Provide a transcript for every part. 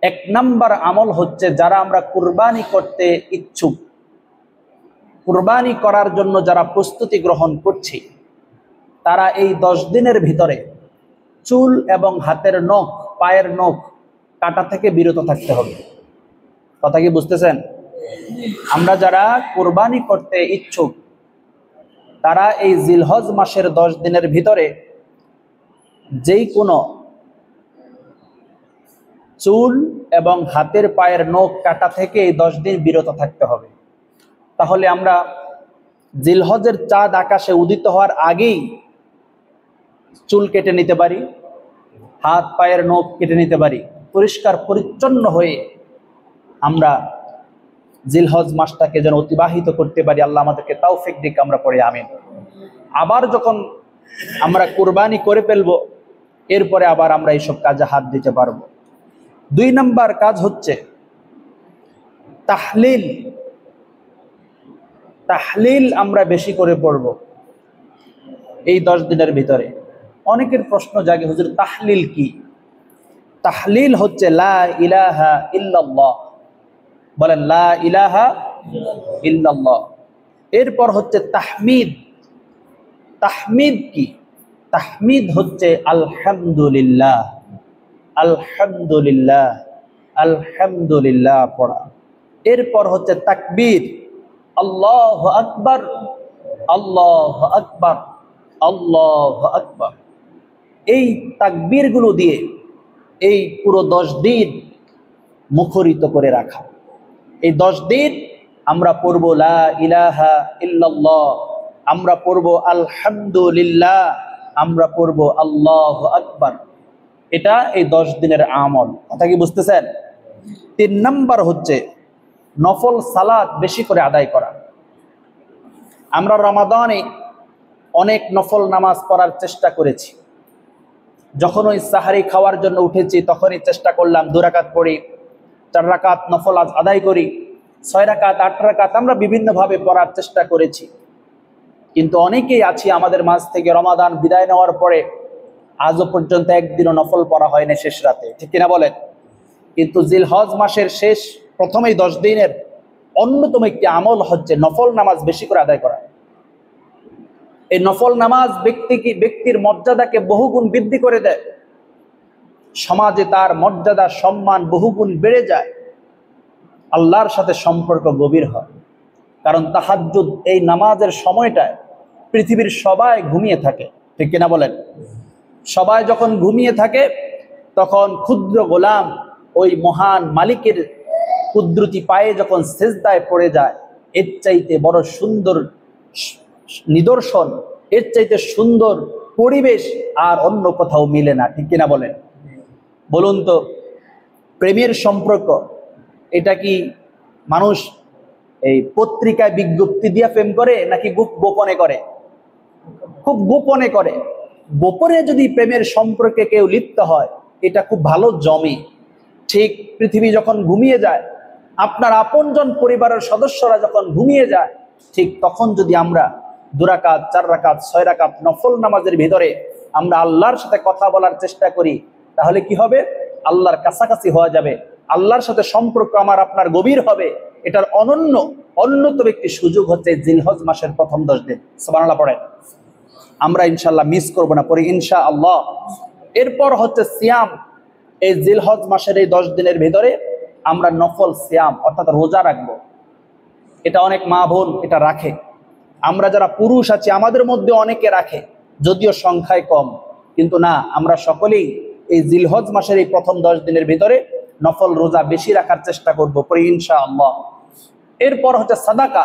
এক নাম্বার আমল হচ্ছে, যারা আমরা কুরবানি করতে ইচ্ছুক, কুরবানি করার জন্য যারা প্রস্তুতি গ্রহণ করছি, তারা এই 10 দিনের ভিতরে চুল এবং হাতের নখ, পায়ের নখ কাটা থেকে বিরত থাকতে হবে। কথা কি বুঝতেছেন? আমরা যারা কুরবানি করতে ইচ্ছুক, তারা এই জিলহজ মাসের 10 দিনের ভিতরে যেই কোনো চুল এবং হাতের পায়ের নখ কাটা থেকে এই 10 দিন বিরত থাকতে হবে। তাহলে আমরা জিলহজের চাঁদ আকাশে উদিত হওয়ার আগেই চুল কেটে নিতে পারি, হাত পায়ের নখ কেটে নিতে পারি, পরিষ্কার পরিচ্ছন্ন হয়ে আমরা জিলহজ মাসটাকে যেন অতিবাহিত করতে পারি। আল্লাহ আমাদেরকে তৌফিক দিক, আমরা পড়ি আমিন। আবার যখন আমরা কুরবানি করে ফেলবো, এরপরে আবার আমরা এইসব কাজে হাত দিতে পারবো। 2 নাম্বার কাজ হচ্ছে তাহলিল। তাহলিল আমরা বেশি করে পড়ব এই 10 দিনের ভিতরে। অনেকের প্রশ্ন জাগে, হুজুর তাহলিল কি? তাহলিল হচ্ছে লা ইলাহা ইল্লাল্লাহ, বলেন লা ইলাহা ইল্লাল্লাহ। এরপর হচ্ছে তাহমিদ। তাহমিদ কি? তাহমিদ হচ্ছে আলহামদুলিল্লাহ, আলহামদুলিল্লাহ, আলহামদুলিল্লাহ পড়া। এরপর হচ্ছে তাকবীর, আল্লাহু আকবার, আল্লাহু আকবার, আল্লাহু আকবার। এই তাকবীরগুলো দিয়ে এই পুরো 10 দিন মুখরিত করে রাখা। এই 10 দিন আমরা পড়ব লা ইলাহা ইল্লাল্লাহ, আমরা পড়ব আলহামদুলিল্লাহ, আমরা পড়ব আল্লাহু আকবার। এটা এই 10 দিনের আমল। কথা কি বুঝতেছেন? 3 নাম্বার হচ্ছে নফল সালাত বেশি করে আদায় করা। আমরা রমাদানে অনেক নফল নামাজ পড়ার চেষ্টা করেছি। যখন ওই সাহারি খাওয়ার জন্য উঠেছি, তখনই চেষ্টা করলাম 2 রাকাত পড়ি, 4 রাকাত নফল আদায় করি, 6 রাকাত, 8 রাকাত আমরা বিভিন্নভাবে পড়ার চেষ্টা করেছি। কিন্তু অনেকেই আছি আমাদের মাঝ থেকে রমাদান বিদায় নেওয়ার পরে আজও পর্যন্ত একদিনও নফল পড়া হয় না শেষ রাতে, ঠিক কিনা বলেন? কিন্তু জিলহজ মাসের শেষ প্রথমেই 10 দিনের অন্যতম একটি আমল হচ্ছে নফল নামাজ বেশি করে আদায় করা। এই নফল নামাজ ব্যক্তির মর্যাদাকে বহুগুণ বৃদ্ধি করে দেয়। সমাজে তার মর্যাদা সম্মান বহুগুণ বেড়ে যায়, আল্লাহর সাথে সম্পর্ক গভীর হয়। কারণ তাহাজ্জুদ, এই নামাজের সময়টায় পৃথিবীর সবাই ঘুমিয়ে থাকে, ঠিক কিনা বলেন? সবাই যখন ঘুমিয়ে থাকে, তখন ক্ষুদ্র গোলাম ওই মহান মালিকের কুদরতি পায়ে যখন সিজদায় পড়ে যায়, এর চাইতে বড় সুন্দর নিদর্শন, এর চাইতে সুন্দর পরিবেশ আর অন্য কোথাও মিলে না, ঠিক কিনা বলেন? বলুন তো, প্রেমের সম্পর্ক এটা কি মানুষ এই পত্রিকায় বিজ্ঞপ্তি দিয়ে প্রেম করে নাকি গোপনে করে? খুব গোপনে করে। গোপনে যদি প্রেমের সম্পর্কে কেউ লিপ্ত হয়, এটা খুব ভালো জমে। ঠিক পৃথিবী যখন ঘুমিয়ে যায়, আপনার আপনজন পরিবারের সদস্যরা যখন ঘুমিয়ে যায়, ঠিক তখন যদি আমরা 2 রাকাত, 4 রাকাত, 6 রাকাত নফল নামাজের ভিতরে আমরা আল্লাহর সাথে কথা বলার চেষ্টা করি, তাহলে কি হবে? আল্লাহর কাছাকাছি হওয়া যাবে, আল্লাহর সাথে সম্পর্ক আমার আপনার গভীর হবে। এটার অন্যতম একটি সুযোগ হচ্ছে জিলহজ মাসের প্রথম 10 দিন। সুবহানাল্লাহ পড়েন। আমরা ইনশাআল্লাহ মিস করব না, পড়ি ইনশাআল্লাহ। এরপর হচ্ছে সিয়াম। এই জিলহজ মাসের এই 10 দিনের ভিতরে আমরা নফল সিয়াম অর্থাৎ রোজা রাখবো। এটা অনেক মা বোন এটা রাখে। আমরা যারা পুরুষ আছি আমাদের মধ্যে অনেকে রাখে, যদিও সংখ্যায় কম, কিন্তু না, আমরা সকলেই এই জিলহজ মাসের এই প্রথম 10 দিনের ভিতরে নফল রোজা বেশি রাখার চেষ্টা করব, পড়ি ইনশাআল্লাহ। এরপর হচ্ছে সাদাকা।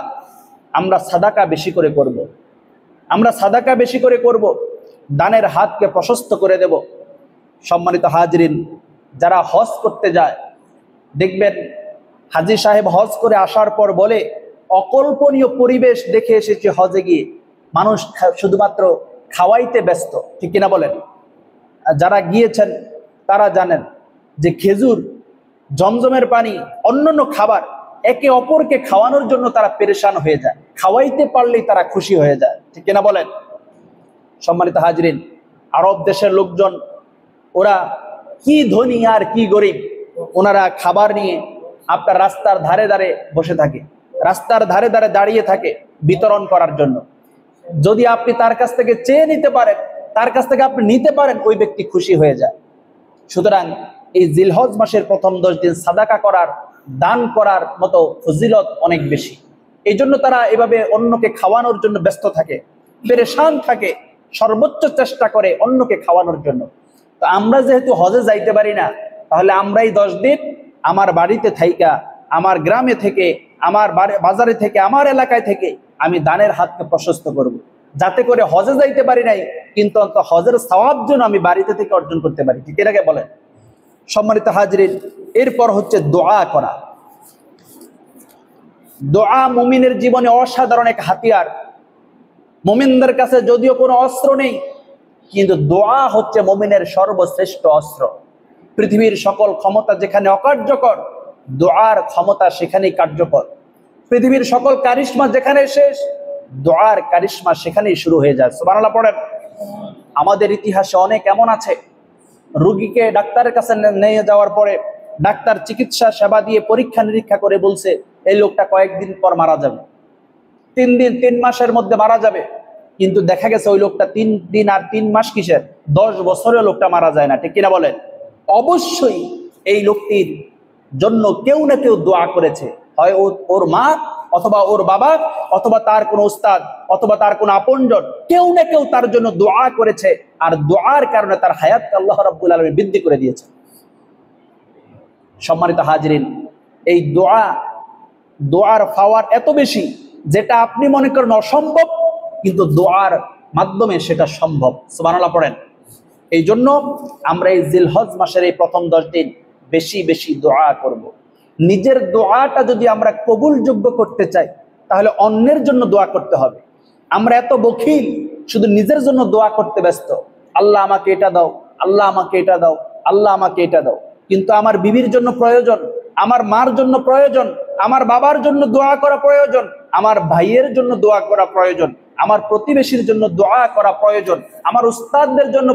আমরা সাদাকা বেশি করে করব। আমরা সাদাকা বেশি করে করব, দানের হাতকে প্রশস্ত করে দেব। সম্মানিত হাজিরিন, যারা হজ করতে যায়, দেখবেন হাজী সাহেব হজ করে আসার পর বলে, অকল্পনীয় পরিবেশ দেখে এসেছে হজে গিয়ে, মানুষ শুধুমাত্র খাওয়াইতে ব্যস্ত, ঠিক কিনা বলেন? যারা গিয়েছেন তারা জানেন যে খেজুর, জমজমের পানি, অন্যান্য খাবার একে অপরকে খাওয়ানোর জন্য তারা পেরেশান হয়ে যায়, খাওয়াইতে পারলেই তারা খুশি হয়ে যায়, ঠিক কিনা বলেন? সম্মানিত হাজরিন, আরব দেশের লোকজন ওরা কি ধনী আর কি গরিব ওনারা খাবার নিয়ে আপনার রাস্তার ধারে ধারে বসে থাকে, রাস্তার ধারে ধারে দাঁড়িয়ে থাকে বিতরণ করার জন্য। যদি আপনি তার কাছ থেকে চেয়ে নিতে পারেন, তার কাছ থেকে আপনি নিতে পারেন, ওই ব্যক্তি খুশি হয়ে যায়। সুতরাং এই জিলহজ মাসের প্রথম 10 দিন সাদাকা করার, দান করার মতো ফজিলত অনেক বেশি। এই জন্য তারা এভাবে অন্যকে খাওয়ানোর জন্য ব্যস্ত থাকে, পেরেশান থাকে, সর্বোচ্চ চেষ্টা করে অন্যকে খাওয়ানোর জন্য। তো আমরা যেহেতু হজে যাইতে পারি না, তাহলে আমরা এই 10 দিন আমার বাড়িতে থাইকা, আমার গ্রামে থেকে, আমার বাজারে থেকে, আমার এলাকায় থেকে আমি দানের হাতকে প্রশস্ত করব, যাতে করে হজে যাইতে পারি নাই কিন্তু অন্তত হজের সওয়াব যেন আমি বাড়িতে থেকে অর্জন করতে পারি। ঠিক এটাকে বলেন। সম্মানিত হাজরিন, এরপর হচ্ছে দোয়া করা। দোয়া মুমিনের জীবনে অসাধারণ এক হাতিয়ার। মুমিনদের কাছে যদিও কোনো অস্ত্র নেই, কিন্তু দোয়া হচ্ছে মুমিনের সর্বশ্রেষ্ঠ অস্ত্র। পৃথিবীর সকল ক্ষমতা যেখানে অকার্যকর, দোয়ার ক্ষমতা সেখানেই কার্যকর। পৃথিবীর সকল কারিশমা যেখানে শেষ, দোয়ার কারিশমা সেখানেই শুরু হয়ে যায়। সুবহানাল্লাহ পড়েন। আমাদের ইতিহাসে অনেক এমন আছে, রোগীকে ডাক্তারের কাছে নিয়ে যাওয়ার পরে ডাক্তার চিকিৎসা সেবা দিয়ে পরীক্ষা নিরীক্ষা করে বলছে এই লোকটা কয়েকদিন পর মারা যাবে, 3 দিন 3 মাসের মধ্যে মারা যাবে। কিন্তু দেখা গেছে ওই লোকটা 3 দিন আর 3 মাস কিসের, 10 বছরে লোকটা মারা যায় না। ঠিক কিনা বলেন? অবশ্যই এই লোকটির জন্য কেউ না কেউ দোয়া করেছে, হয় ওর মা অথবা ওর বাবা অথবা তার কোনো উস্তাদ অথবা তার কোনো আপনজন, কেউ না কেউ তার জন্য দোয়া করেছে। আর দোয়ার কারণে তার হায়াতকে আল্লাহ রাব্বুল আলামিন বৃদ্ধি করে দিয়েছে। সম্মানিত হাজরিন, এই দোয়ার পাওয়ার এত বেশি, যেটা আপনি মনে করেন অসম্ভব, কিন্তু দোয়ার মাধ্যমে সেটা সম্ভব। সুবহানাল্লাহ পড়েন। এই জন্য আমরা এই জিলহজ মাসের এই প্রথম 10 দিন বেশি বেশি দোয়া করব। নিজের দোয়াটা যদি আমরা কবুলযোগ্য করতে চাই, তাহলে অন্যের জন্য দোয়া করতে হবে। আমরা এত বখিল, শুধু নিজের জন্য দোয়া করতে ব্যস্ত। আল্লাহ আমাকে এটা দাও, আল্লাহ আমাকে এটা দাও, আল্লাহ আমাকে এটা দাও। কিন্তু আমার বিবির জন্য প্রয়োজন, আমার মার জন্য প্রয়োজন, আমার বাবার জন্য দোয়া করা প্রয়োজন, আমার ভাইয়ের জন্য দোয়া করা প্রয়োজন, আমার প্রতিবেশীর জন্য দোয়া করা প্রয়োজন, আমার উস্তাদদের জন্য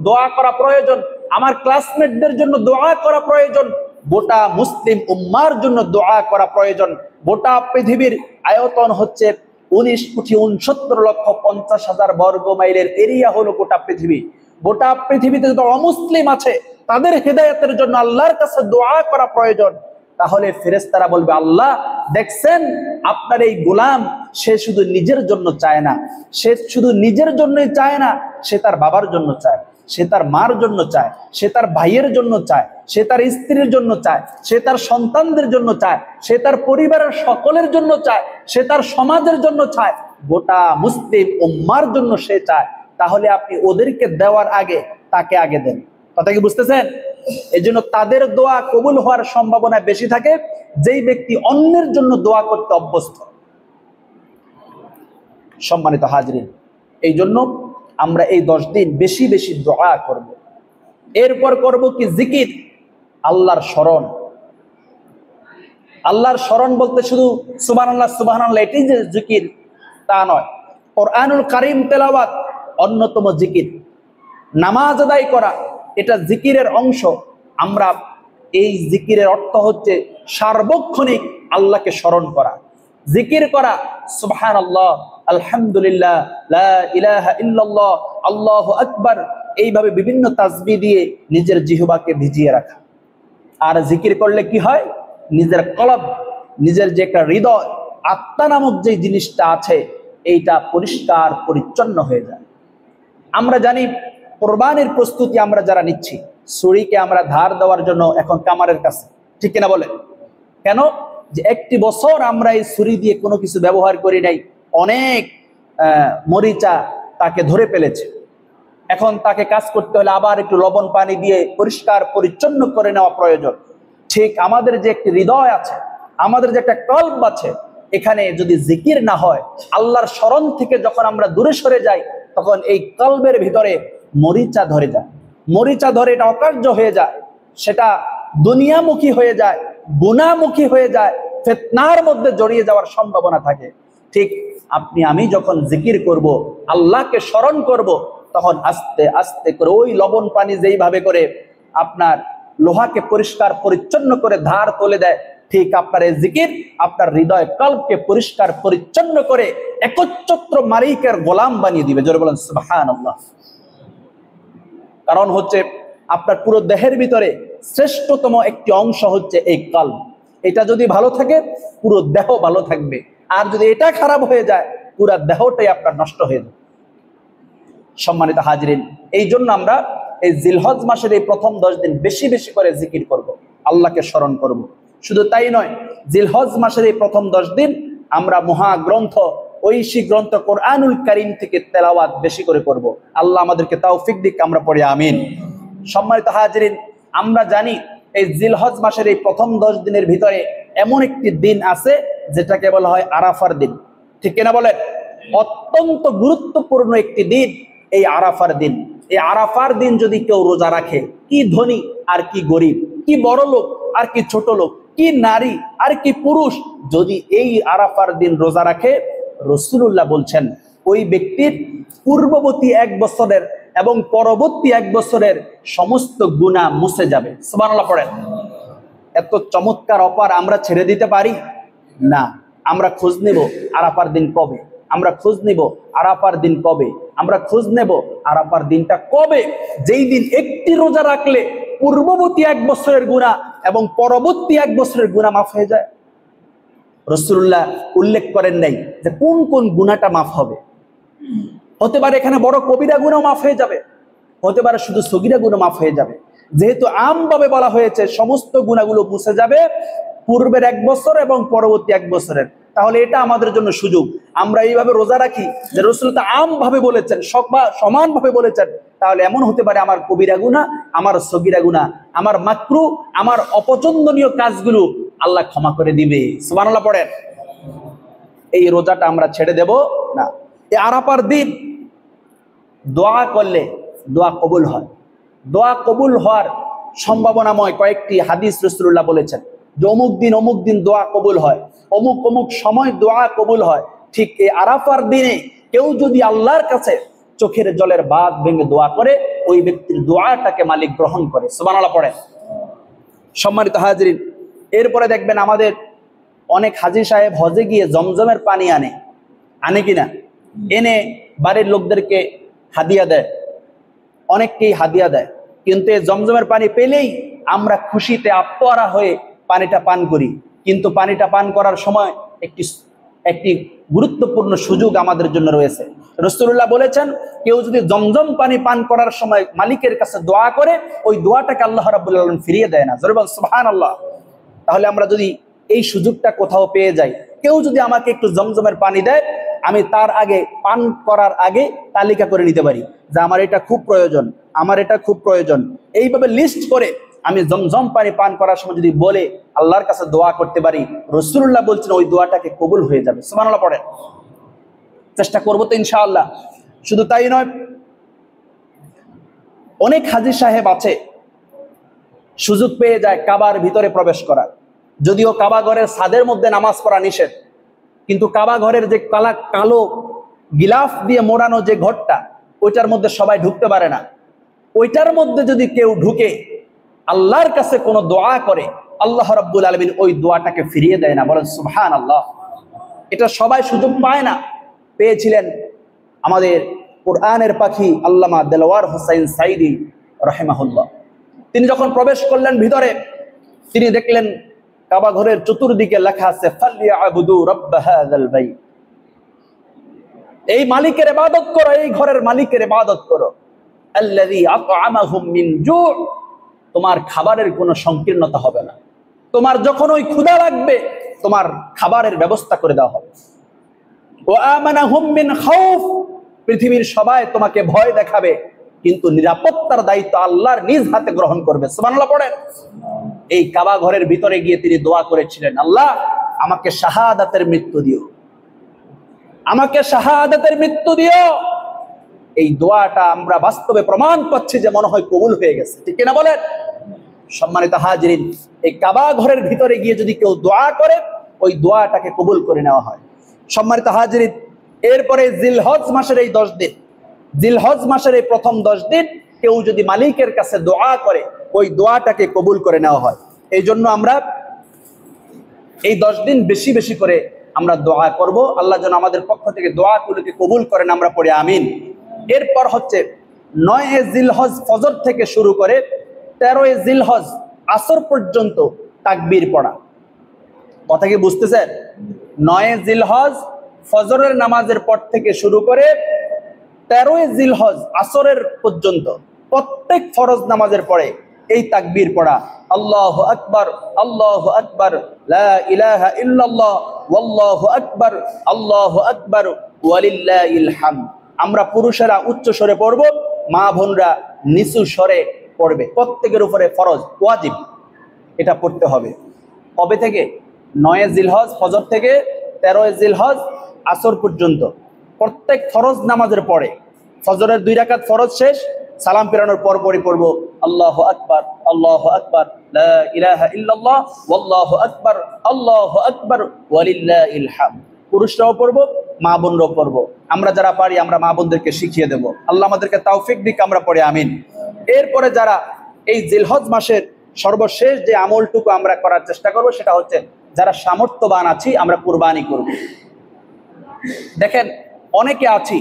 দোয়া করা প্রয়োজন, আমার ক্লাসমেটদের জন্য দোয়া করা প্রয়োজন, গোটা মুসলিম উম্মার জন্য দোয়া করা প্রয়োজন। গোটা পৃথিবীর আয়তন হচ্ছে 19,69,50,000 বর্গ মাইলের এরিয়া হলো গোটা পৃথিবী। গোটা পৃথিবীতে যত অমুসলিম আছে তাদের হেদায়েতের জন্য আল্লাহর কাছে দোয়া করা প্রয়োজন। তাহলে ফেরেশতারা বলবে, আল্লাহ দেখছেন আপনার এই গোলাম, সে শুধু নিজের জন্য চায় না, সে শুধু নিজের জন্যই চায় না, সে তার বাবার জন্য চায়, সে তার মার জন্য চায়, সে তার ভাইয়ের জন্য চায়, সে তার স্ত্রীর জন্য চায়, সে তার সন্তানদের জন্য চায়, সে তার পরিবারের সকলের জন্য চায়, সে তার সমাজের জন্য চায়, গোটা মুসলিম উম্মার জন্য সে চায়। তাহলে আপনি ওদেরকে দেওয়ার আগে তাকে আগে দেন। কথা কি বুঝতেছেন? এই জন্য তাদের দোয়া কবুল হওয়ার সম্ভাবনা বেশি থাকে যেই ব্যক্তি অন্যের জন্য দোয়া করতে অভ্যস্ত। সম্মানিত হাজরিন, এই জন্য আমরা এই 10 দিন বেশি বেশি দোয়া করব। এরপর করব কি? জিকির, আল্লাহর স্মরণ। আল্লাহর স্মরণ বলতে শুধু সুবহানাল্লাহ সুবহানাল্লাহ এটাই যে জিকির তা নয়। কোরআনুল কারীম তেলাওয়াত অন্যতম জিকির। নামাজ আদায় করা এটা জিকিরের অংশ। আমরা এই জিকিরের অর্থ হচ্ছে সার্বক্ষণিক আল্লাহকে স্মরণ করা, জিকির করা, সুবহানাল্লাহ, আলহামদুলিল্লাহ, লা ইলাহা ইল্লাল্লাহ, আল্লাহু আকবার, এইভাবে বিভিন্ন তাসবিহ দিয়ে নিজের জিহ্বাকে ভিজিয়ে রাখা। আর জিকির করলে কি হয়? নিজের কলব, নিজের যে একটা হৃদয়, আত্মা নামক যে জিনিসটা আছে, এইটা পরিষ্কার পরিচ্ছন্ন হয়ে যায়। আমরা জানি কোরবানির প্রস্তুতি আমরা যারা নিচ্ছি, ছুরিকে আমরা ধার দেওয়ার জন্য এখন কামারের কাছে, ঠিক কিনা বলে? কেন? যে একটি বছর আমরা এই ছুরি দিয়ে কোনো কিছু ব্যবহার করি নাই, অনেক মরিচা তাকে ধরে ফেলেছে। এখন তাকে কাজ করতে হলে আবার একটু লবণ পানি দিয়ে পরিষ্কার পরিচ্ছন্ন করে নেওয়া প্রয়োজন। ঠিক আমাদের যে একটি হৃদয় আছে, আমাদের যে একটা কলব আছে, এখানে যদি জিকির না হয়, আল্লাহর স্মরণ থেকে যখন আমরা দূরে সরে যাই, তখন এই কলবের ভিতরে মরিচা ধরে যায়। মরিচা ধরে এটা অকার্য হয়ে যায়, সেটা দুনিয়ামুখী হয়ে যায়, গুনাহমুখী হয়ে যায়, ফিতনার মধ্যে জড়িয়ে যাওয়ার সম্ভাবনা থাকে। ঠিক আপনি আমি যখন জিকির করব, আল্লাহকে স্মরণ করব, তখন আস্তে আস্তে করে ওই লবণ পানি যেইভাবে করে আপনার লোহাকে পরিষ্কার পরিচ্ছন্ন করে ধার তুলে দেয়, ঠিক আপনার এই জিকির আপনার হৃদয় কল্পকে পরিষ্কার পরিচ্ছন্ন করে একচ্ছত্র মালিকের গোলাম বানিয়ে দিবে। জোরে বলেন সুবহানাল্লাহ। কারণ হচ্ছে আপনার পুরো দেহের ভিতরে শ্রেষ্ঠতম একটি অংশ হচ্ছে এই কল্ব। এটা যদি ভালো থাকে পুরো দেহ ভালো থাকবে, আর যদি এটা খারাপ হয়ে যায় পুরো দেহটাই আপনার নষ্ট হয়ে যাবে। সম্মানিত হাজরিন, এই জন্য আমরা এই জিলহজ মাসের এই প্রথম 10 দিন বেশি বেশি করে জিকির করব, আল্লাহকে স্মরণ করব। শুধু তাই নয়, জিলহজ মাসের এই প্রথম 10 দিন আমরা মহাগ্রন্থ ঐশী গ্রন্থ কোরআনুল কারীম থেকে তেলাওয়াত বেশি করে করব। আল্লাহ আমাদেরকে তৌফিক দিক, আমরা পড়ি আমিন। সম্মানিত হাজরিন, আমরা জানি এই জিলহজ মাসের এই প্রথম 10 দিনের ভিতরে এমন একটি দিন আছে যেটাকে বলা হয় আরাফার দিন, ঠিক কিনা বলেন? অত্যন্ত গুরুত্বপূর্ণ একটি দিন এই আরাফার দিন। এই আরাফার দিন যদি কেউ রোজা রাখে, কি ধনী আর কি গরিব, কি বড় লোক আর কি ছোট লোক, কি নারী আর কি পুরুষ, যদি এই আরাফার দিন রোজা রাখে, রাসূলুল্লাহ বলছেন ওই ব্যক্তির পূর্ববর্তী 1 বছরের এবং পরবর্তী 1 বছরের সমস্ত গুনাহ মুছে যাবে। সুবহানাল্লাহ পড়েন। এত চমৎকার অফার আমরা ছেড়ে দিতে পারি না। আমরা খোঁজ নেব আরাফার দিন কবে, আমরা খোঁজ নেব আরাফার দিন কবে, আমরা খোঁজ নেব আরাফার দিনটা কবে, যেই দিন একটি রোজা রাখলে পূর্ববর্তী 1 বছরের গুনাহ এবং পরবর্তী 1 বছরের গুনাহ মাফ হয়ে যায়। রাসূলুল্লাহ উল্লেখ করেন নাই যে কোন কোন গুনাহটা মাফ হবে। হতে পারে এখানে বড় কবিরা গুনাহ মাফ হয়ে যাবে, হতে পারে শুধু সগীরা গুনাহ মাফ হয়ে যাবে। যেহেতু আমভাবে বলা হয়েছে সমস্ত গুনাহগুলো মুছে যাবে পূর্বের 1 বছর এবং পরবর্তী 1 বছরের, তাহলে এটা আমাদের জন্য সুযোগ। আমরা এইভাবে রোজা রাখি যে রাসূল তা আমভাবে বলেছেন, সমানভাবে বলেছেন, তাহলে এমন হতে পারে আমার কবিরা গুনাহ, আমার সগীরা গুনাহ, আমার মাকরু, আমার অপছন্দনীয় কাজগুলো আল্লাহ ক্ষমা করে দিবে। সুবহানাল্লাহ পড়েন। এই রোজাটা আমরা ছেড়ে দেব না। এই আরাফার দিন দোয়া করলে দোয়া কবুল হয়। দোয়া কবুল হওয়ার সম্ভাবনাময় কয়েকটি হাদিস রাসূলুল্লাহ বলেছেন যে অমুক দিন দোয়া কবুল হয়, অমুক অমুক সময় দোয়া কবুল হয়। ঠিক এই আরাফার দিনে কেউ যদি আল্লাহর কাছে চোখের জলের বাঁধ ভেঙে দোয়া করে, ওই ব্যক্তির দোয়াটাকে মালিক গ্রহণ করে। সুবহানাল্লাহ পড়েন। সম্মানিত হাজরিন, এরপরে দেখবেন আমাদের অনেক হাজী সাহেব হজে গিয়ে জমজমের পানি আনে কিনা, এনে বাড়ির লোকদেরকে হাদিয়া দেয়, অনেককেই হাদিয়া দেয়। কিন্তু এই জমজমের পানি পেলেই আমরা খুশিতে আত্মহারা হয়ে পানিটা পান করি। কিন্তু পানিটা পান করার সময় একটি গুরুত্বপূর্ণ সুযোগ আমাদের জন্য রয়েছে। রাসূলুল্লাহ বলেছেন কেউ যদি জমজম পানি পান করার সময় মালিকের কাছে দোয়া করে, ওই দোয়াটাকে আল্লাহ রাব্বুল আলামিন ফিরিয়ে দেয় না। জোরে বল সুবহানাল্লাহ। তাহলে আমরা যদি এই সুযোগটা কোথাও পেয়ে যাই, কেউ যদি আমাকে একটু জমজমের পানি দেয়, আমি তার আগে পান করার আগে তালিকা করে নিতে পারি যে আমার এটা খুব প্রয়োজন, আমার এটা খুব প্রয়োজন। এইভাবে লিস্ট করে আমি জমজম পানি পান করার সময় যদি বলে আল্লাহর কাছে দোয়া করতে পারি, রাসূলুল্লাহ বলছেন ওই দোয়াটাকে কবুল হয়ে যাবে। সুবহানাল্লাহ পড়েন। চেষ্টা করবো তো ইনশাআল্লাহ। শুধু তাই নয়, অনেক হাজী সাহেব আছে সুযোগ পেয়ে যায় কাবার ভিতরে প্রবেশ করার। যদিও কাবা ঘরের ছাদের মধ্যে নামাজ পড়া নিষেধ, কিন্তু কাবা ঘরের যে কালো গিলাফ দিয়ে মোড়ানো যে ঘরটা, ওইটার মধ্যে সবাই ঢুকতে পারে না। ওইটার মধ্যে যদি কেউ ঢুকে আল্লাহর কাছে কোনো দোয়া করে, আল্লাহ রাব্বুল আলামিন ওই দোয়াটাকে ফিরিয়ে দেয় না। বলেন সুবহানাল্লাহ। এটা সবাই সুযোগ পায় না। পেয়েছিলেন আমাদের কোরআনের পাখি আল্লামা দেলওয়ার হোসাইন সাইদি রাহিমাহুল্লাহ। তিনি যখন প্রবেশ করলেন ভিতরে, তিনি দেখলেন কাবা ঘরের চতুর্দিকে লেখা আছে ফালিয়াবুদু রাব্ব হাযাল বাইত, এই মালিকের ইবাদত করো, এই ঘরের মালিকের ইবাদত করো। আল্লাযী আত'আমাহুম মিন জু', তোমার খাবারের কোনো সংকীর্ণতা হবে না। তোমার যখন ওই ক্ষুধা লাগবে তোমার খাবারের ব্যবস্থা করে দেওয়া হবে। ওয়া আমানাহুম মিন খাউফ, পৃথিবীর সবাই তোমাকে ভয় দেখাবে, কিন্তু নিরাপত্তার দায়িত্ব আল্লাহর নিজ হাতে গ্রহণ করবে। সুবহানাল্লাহ পড়েন। এই কাবা ঘরের ভিতরে গিয়ে তিনি দোয়া করেছিলেন, আল্লাহ আমাকে শাহাদাতের মৃত্যু দিও, আমাকে শাহাদাতের মৃত্যু দিও। এই দোয়াটা আমরা বাস্তবে প্রমাণ পাচ্ছি যে মনে হয় কবুল হয়ে গেছে, ঠিক কিনা বলেন? সম্মানিত হাজিরিন, এই কাবা ঘরের ভিতরে গিয়ে যদি কেউ দোয়া করে, ওই দোয়াটাকে কবুল করে নেওয়া হয়। সম্মানিত হাজিরিন, এরপরে জিলহজ মাসের এই 10 দিন, জিলহজ মাসের এই প্রথম 10 দিন কেউ যদি মালিকের কাছে দোয়া করে, ওই দোয়াটাকে কবুল করে নেওয়া হয়। এই জন্য আমরা এই 10 দিন বেশি বেশি করে আমরা দোয়া করব, আল্লাহ যেন আমাদের পক্ষ থেকে দোয়াগুলোকে কবুল করেন, আমরা পড়ি আমিন। এরপর হচ্ছে 9 জিলহজ ফজর থেকে শুরু করে 13 জিলহজ আসর পর্যন্ত তাকবীর পড়া। কথা কি বুঝতেছেন? 9 জিলহজ ফজরের নামাজের পর থেকে শুরু করে 13 জিলহজ আসরের পর্যন্ত প্রত্যেক ফরজ নামাজের পরে এই তাকবীর পড়া, আল্লাহু আকবার, আল্লাহু আকবার, লা ইলাহা ইল্লাল্লাহ, ওয়াল্লাহু আকবার, আল্লাহু আকবার, ওয়ালিল্লাহিল হামদ। আমরা পুরুষেরা উচ্চ স্বরে পড়ব, মা বোনরা নিচু স্বরে পড়বে। প্রত্যেকের উপরে ফরজ, ওয়াজিব, এটা পড়তে হবে। কবে থেকে? 9 জিলহজ ফজর থেকে 13 জিলহজ আসর পর্যন্ত প্রত্যেক ফরজ নামাজের পরে, ফজরের 2 রাকাত ফরজ শেষ, সালাম ফেরানোর পর পরই পড়ব আল্লাহু আকবার, আল্লাহু আকবার, লা ইলাহা ইল্লাল্লাহ, ওয়াল্লাহু আকবার, আল্লাহু আকবার, ওয়ালিল্লাহিল হামদ। পুরুষরাও পড়ব, মা বোনরাও পড়ব। আমরা যারা পারি আমরা মা বোনদেরকে শিখিয়ে দেব। আল্লাহ আমাদেরকে তৌফিক দিক, আমরা পড়ে আমিন। এরপরে যারা এই জিলহজ মাসের সর্বশেষ যে আমলটুকু আমরা করার চেষ্টা করব, সেটা হচ্ছে যারা সামর্থ্যবান আছি আমরা কুরবানি করব। দেখেন, অনেকে আছি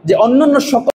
যে অন্যান্য সকল